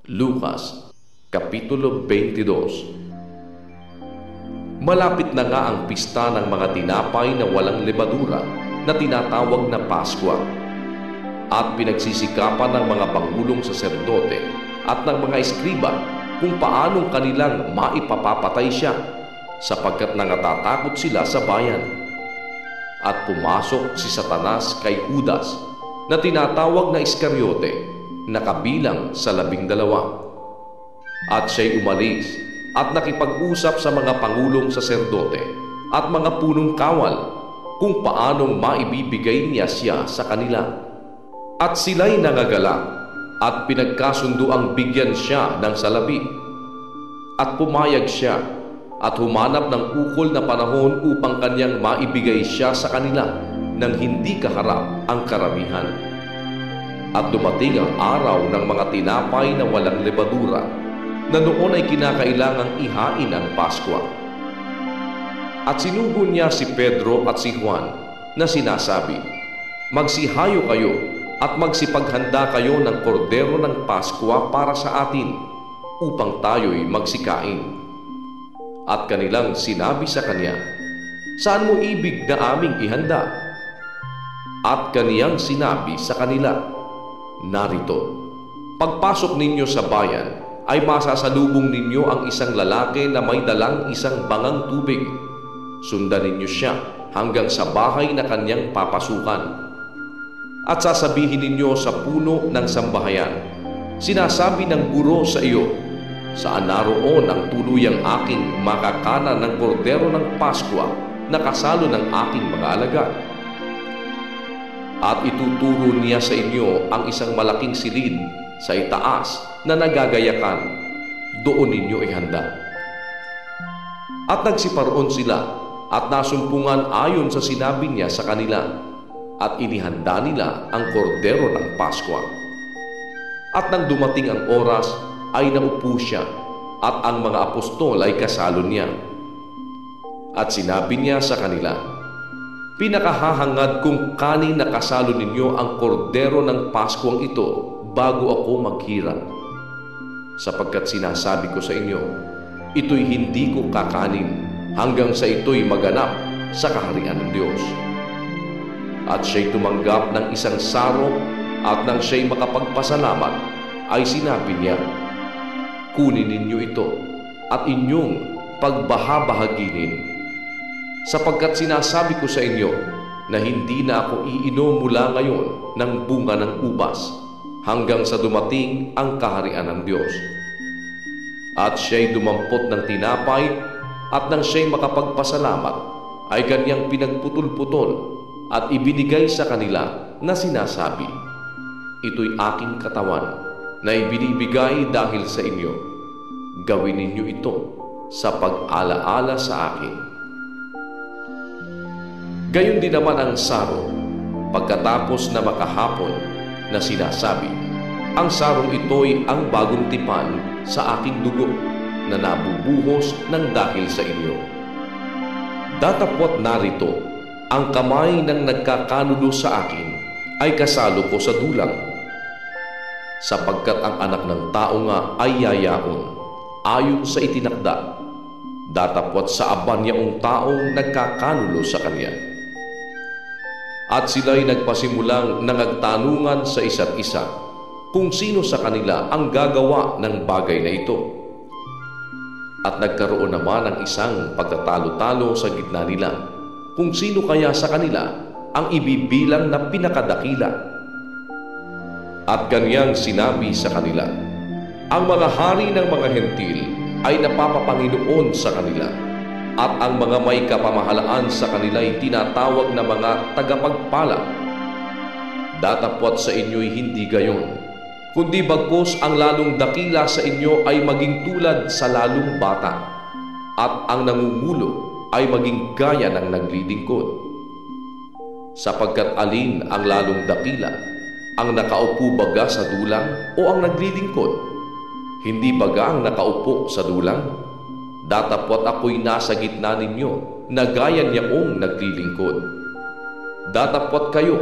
Lucas, Kapitulo 22. Malapit na nga ang pista ng mga tinapay na walang lebadura na tinatawag na Paskwa, at pinagsisikapan ng mga pangulong saserdote at ng mga eskriba kung paanong kanilang maipapapatay siya, sapagkat nangatatakot sila sa bayan. At pumasok si Satanas kay Judas na tinatawag na Iscariote, na kabilang sa 12. At siya'y umalis at nakipag-usap sa mga pangulong saserdote at mga punong kawal kung paanong maibibigay niya siya sa kanila. At sila'y nangagalak at pinagkasundo ang bigyan siya ng salapi. At pumayag siya at humanap ng ukol na panahon upang kanyang maibigay siya sa kanila nang hindi kaharap ang karamihan. At dumating ang araw ng mga tinapay na walang lebadura, na noon ay kinakailangang ihain ang Paskwa. At sinugo niya si Pedro at si Juan na sinasabi, "Magsihayo kayo at magsipaghanda kayo ng kordero ng Paskwa para sa atin, upang tayo'y magsikain." At kanilang sinabi sa kanya, "Saan mo ibig na aming ihanda?" At kaniyang sinabi sa kanila, "Narito, pagpasok ninyo sa bayan, ay masasalubong ninyo ang isang lalaki na may dalang isang bangang tubig. Sundan ninyo siya hanggang sa bahay na kanyang papasukan. At sasabihin ninyo sa puno ng sambahayan, 'Sinasabi ng guro sa iyo, saan naroon ang tuluyang aking makakana ng kordero ng Paskwa na kasalo ng aking mga alagad?' At ituturo niya sa inyo ang isang malaking silid sa itaas na nagagayakan. Doon ninyo ihanda." At nagsiparoon sila at nasumpungan ayon sa sinabi niya sa kanila, at inihanda nila ang kordero ng Paskwa. At nang dumating ang oras, ay naupo siya, at ang mga apostol ay kasalo niya. At sinabi niya sa kanila, "Pinakahahangad kung kaning nakasalo ninyo ang kordero ng Paskwang ito bago ako maghirap. Sapagkat sinasabi ko sa inyo, ito'y hindi ko kakanin hanggang sa ito'y maganap sa kaharian ng Diyos." At siya'y tumanggap ng isang saro, at nang siya'y makapagpasalamat, ay sinabi niya, "Kunin ninyo ito at inyong pagbahabahaginin. Sapagkat sinasabi ko sa inyo na hindi na ako iinom mula ngayon ng bunga ng ubas hanggang sa dumating ang kaharian ng Diyos." At siya'y dumampot ng tinapay, at nang siya'y makapagpasalamat, ay kanyang pinagputol-putol at ibinigay sa kanila na sinasabi, "Ito'y aking katawan na ibinibigay dahil sa inyo. Gawin ninyo ito sa pag-alaala sa akin." Gayon din naman ang saro, pagkatapos na makahapon, na sinasabi, "Ang sarong ito'y ang bagong tipan sa aking dugo na nabubuhos ng dahil sa inyo. Datapwat narito, ang kamay ng nagkakanulo sa akin ay kasalo ko sa dulang. Sapagkat ang anak ng tao nga ay yayaon, ayon sa itinakda, datapwat sa aban niyaong taong nagkakanulo sa kanya." At sila'y nagpasimulang nangagtanungan sa isa't isa kung sino sa kanila ang gagawa ng bagay na ito. At nagkaroon naman ng isang pagtatalo-talo sa gitna nila kung sino kaya sa kanila ang ibibilang na pinakadakila. At kanyang sinabi sa kanila, "Ang mga hari ng mga hentil ay napapapanginoon sa kanila, at ang mga may kapamahalaan sa kanila ay tinatawag na mga tagapagpala. Datapwat sa inyo'y hindi gayon, kundi bagkus ang lalong dakila sa inyo ay maging tulad sa lalong bata, at ang nangumulo ay maging gaya ng naglilingkod. Sapagkat alin ang lalong dakila, ang nakaupo baga sa dulang o ang naglilingkod? Hindi baga ang nakaupo sa dulang? Datapwat ako'y nasa gitna ninyo na gaya niyaong naglilingkod. Datapwat kayo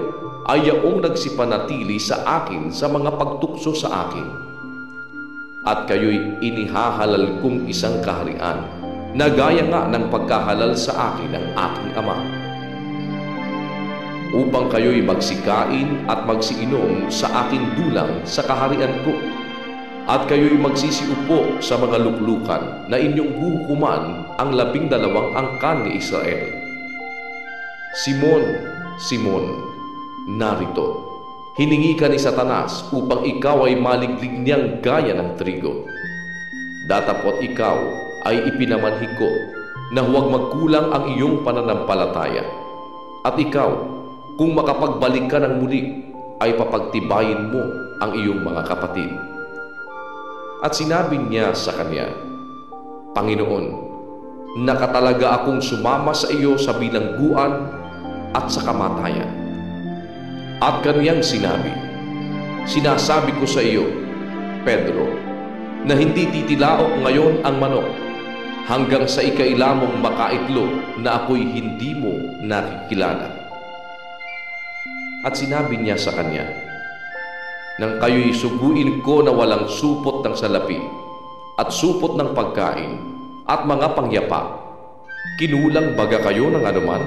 ay yaong nagsipanatili sa akin sa mga pagtukso sa akin. at kayo'y inihahalal kong isang kaharian na gaya nga ng pagkahalal sa akin ng aking Ama, upang kayo'y magsikain at magsiinom sa aking dulang sa kaharian ko, at kayo'y magsisiupo sa mga luklukan na inyong huhukuman ang 12 angkan ni Israel. Simon, Simon, narito, hiningi ka ni Satanas upang ikaw ay maliglig niyang gaya ng trigo. Datapot ikaw ay ipinamanhig ko na huwag magkulang ang iyong pananampalataya. At ikaw, kung makapagbalik ka ng muli, ay papagtibayin mo ang iyong mga kapatid. At sinabi niya sa kanya, Panginoon, nakatalaga akong sumama sa iyo sa bilangguan at sa kamatayan. At kaniyang sinabi, sinasabi ko sa iyo, Pedro, na hindi titilaok ngayon ang manok hanggang sa ikaila mong makaitlog na ako'y hindi mo nakikilala. At sinabi niya sa kanya, nang kayo'y suguin ko na walang supot ng salapi at supot ng pagkain at mga pangyapa, kinulang baga kayo ng anuman?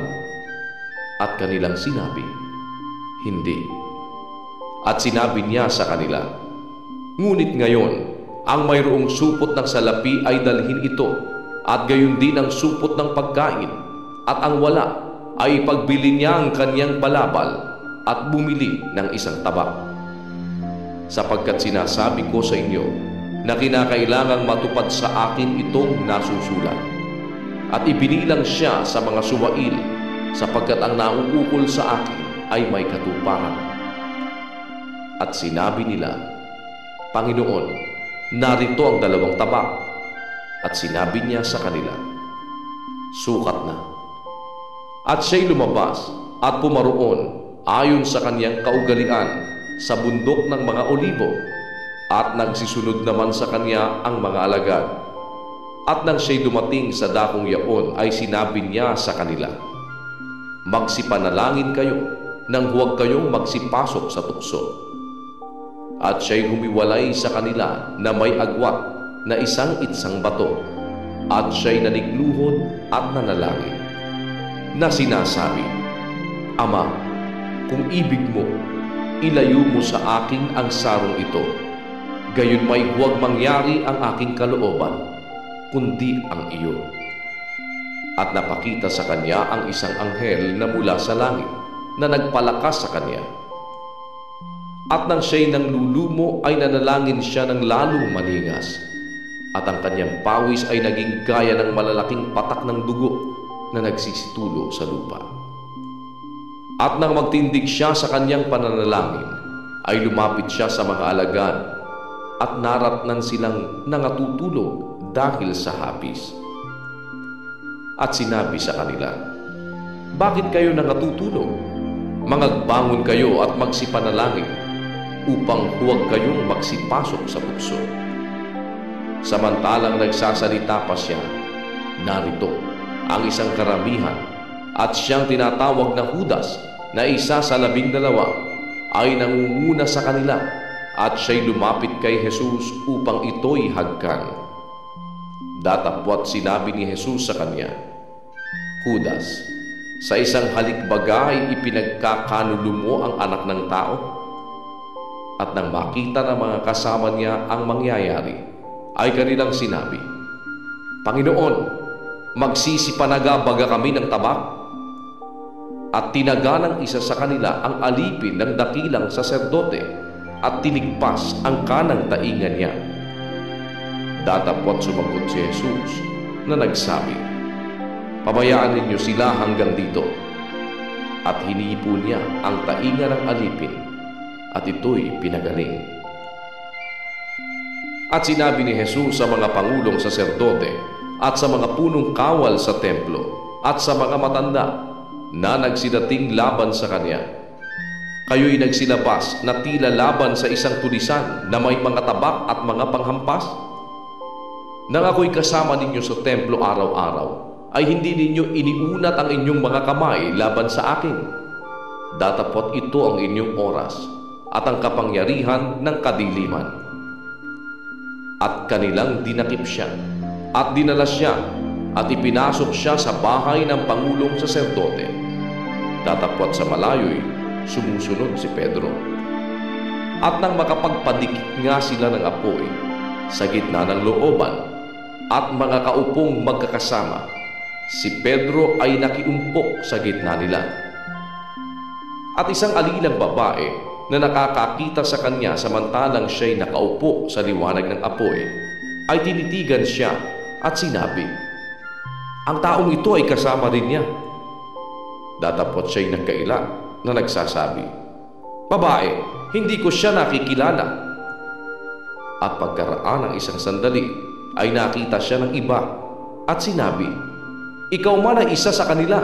At kanilang sinabi, hindi. At sinabi niya sa kanila, ngunit ngayon, ang mayroong supot ng salapi ay dalhin ito, at gayon din ang supot ng pagkain, at ang wala ay pagbili niya ang kanyang balabal at bumili ng isang tabak. Sapagkat sinasabi ko sa inyo na kinakailangang matupad sa akin itong nasusulat. At ibinilang siya sa mga suwail, sapagkat ang nauukol sa akin ay may katuparan. At sinabi nila, Panginoon, narito ang 2 tabak. At sinabi niya sa kanila, sukat na. At siya'y lumabas at pumaroon ayon sa kanyang kaugalian sa bundok ng mga olibo, at nagsisunod naman sa kanya ang mga alagad. At nang siya'y dumating sa dakong yaon, ay sinabi niya sa kanila, magsipanalangin kayo nang huwag kayong magsipasok sa tukso. At siya'y humiwalay sa kanila na may agwat na isang itsang bato, at siya'y nanikluhod at nanalangin, na sinasabi, Ama, kung ibig mo, ilayo mo sa akin ang sarong ito, gayon may huwag mangyari ang aking kalooban, kundi ang iyo. At napakita sa kanya ang isang anghel na mula sa langit, na nagpalakas sa kanya. At nang siya'y nanglulumo ay nanalangin siya ng lalong maningas, at ang kanyang pawis ay naging gaya ng malalaking patak ng dugo na nagsisitulo sa lupa. At nang magtindig siya sa kanyang pananalangin, ay lumapit siya sa mga alagad, at naratnan silang nangatutulog dahil sa hapis. At sinabi sa kanila, bakit kayo nangatutulog? Mangagbangon kayo at magsipanalangin, upang huwag kayong magsipasok sa tukso. Samantalang nagsasalita pa siya, narito ang isang karamihan, at siyang tinatawag na Judas, na isa sa 12, ay nangunguna sa kanila, at siya'y lumapit kay Jesus upang ito'y hagkan. Datapwat sinabi ni Jesus sa kanya, Judas, sa isang halikbaga ay ipinagkakanulo mo ang anak ng tao? At nang makita ng mga kasama niya ang mangyayari, ay kanilang sinabi, Panginoon, magsisipanaga baga kami ng tabak? At tinaga ng isa sa kanila ang alipin ng dakilang saserdote, at tinigpas ang kanang taingan niya. Datapwat sumagot si Jesus na nagsabi, pabayaan ninyo sila hanggang dito. At hinipo niya ang tainga ng alipin, at ito'y pinagaling. At sinabi ni Jesus sa mga pangulong saserdote at sa mga punong kawal sa templo at sa mga matanda na nagsidating laban sa kanya, kayo'y nagsilabas na tila laban sa isang tulisan na may mga tabak at mga panghampas? Nang ako'y kasama ninyo sa templo araw-araw, ay hindi ninyo iniunat ang inyong mga kamay laban sa akin. Datapot ito ang inyong oras at ang kapangyarihan ng kadiliman. at kanilang dinakip siya at dinala siya at ipinasok siya sa bahay ng pangulong saserdote. Datapwat sa malayo'y sumusunod si Pedro. At nang makapagpadikit nga sila ng apoy sa gitna ng looban at mga kaupong magkakasama, si Pedro ay nakiumpok sa gitna nila. At isang alilang babae na nakakakita sa kanya samantalang siya'y nakaupo sa liwanag ng apoy, ay tinitigan siya at sinabi, "Ang taong ito ay kasama rin niya." Datapot siya'y nagkaila na nagsasabi, "Babae, hindi ko siya nakikilala." At pagkaraan ng isang sandali ay nakita siya ng iba at sinabi, "Ikaw man ay isa sa kanila."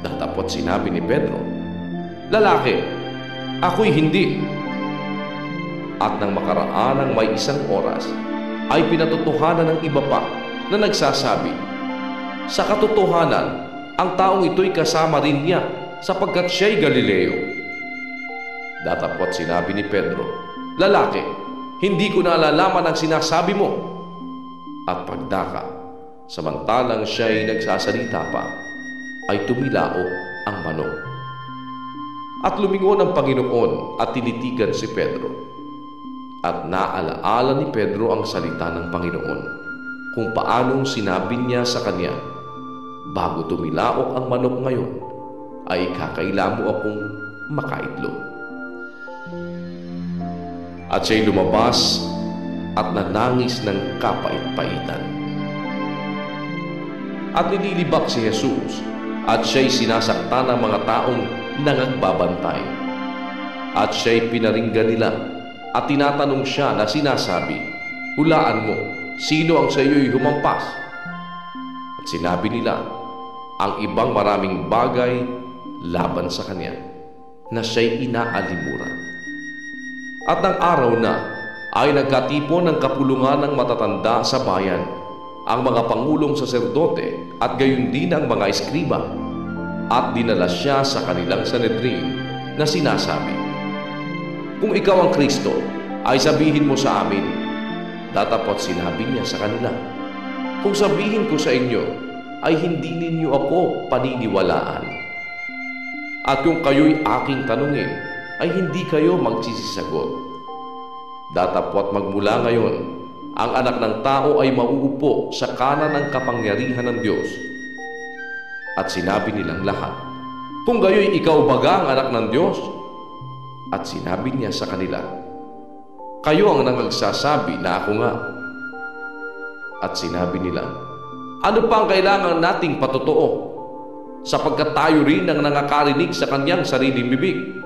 Datapot sinabi ni Pedro, "Lalaki, ako'y hindi." At nang makaraan ng may isang oras, ay pinatotohanan ng iba pa na nagsasabi, "Sa katotohanan, ang taong ito'y kasama rin niya sapagkat siya'y Galileo." Datapot sinabi ni Pedro, "Lalaki, hindi ko nalalaman ang sinasabi mo." At pagdaka, samantalang siya'y nagsasalita pa, ay tumilao ang manok. At lumingon ang Panginoon at tinitigan si Pedro. At naalaala ni Pedro ang salita ng Panginoon, kung paanong sinabi niya sa kanya, "Bago tumilaok ang manok ngayon, ay kakaila mo akong makaitlog." At siya'y lumabas at nanangis ng kapait-paitan. At nililibak si Jesus at siya'y sinasaktan ng mga taong nangagbabantay. At siya'y pinaringgan nila at tinatanong siya na sinasabi, "Hulaan mo, sino ang sa iyo'y humampas?" At sinabi nila ang ibang maraming bagay laban sa kanya, na siya'y inaalimura. At ng araw na ay nagkatipon ng kapulungan ng matatanda sa bayan, ang mga pangulong saserdote at gayon din ang mga eskriba, at dinala siya sa kanilang Sanhedrin na sinasabi, "Kung ikaw ang Kristo, ay sabihin mo sa amin." Datapot sinabi niya sa kanila, "Kung sabihin ko sa inyo, ay hindi ninyo ako paniniwalaan. At kung kayo'y aking tanungin, ay hindi kayo magsisisagot. Datapot magmula ngayon, ang anak ng tao ay mauupo sa kanan ng kapangyarihan ng Diyos." At sinabi nilang lahat, "Kung gayo'y ikaw baga ang anak ng Diyos?" At sinabi niya sa kanila, "Kayo ang nangagsasabi na ako nga." At sinabi nila, "Ano pa ang kailangan nating patotoo? Sapagkat tayo rin ang nangakarinig sa kanyang sariling bibig."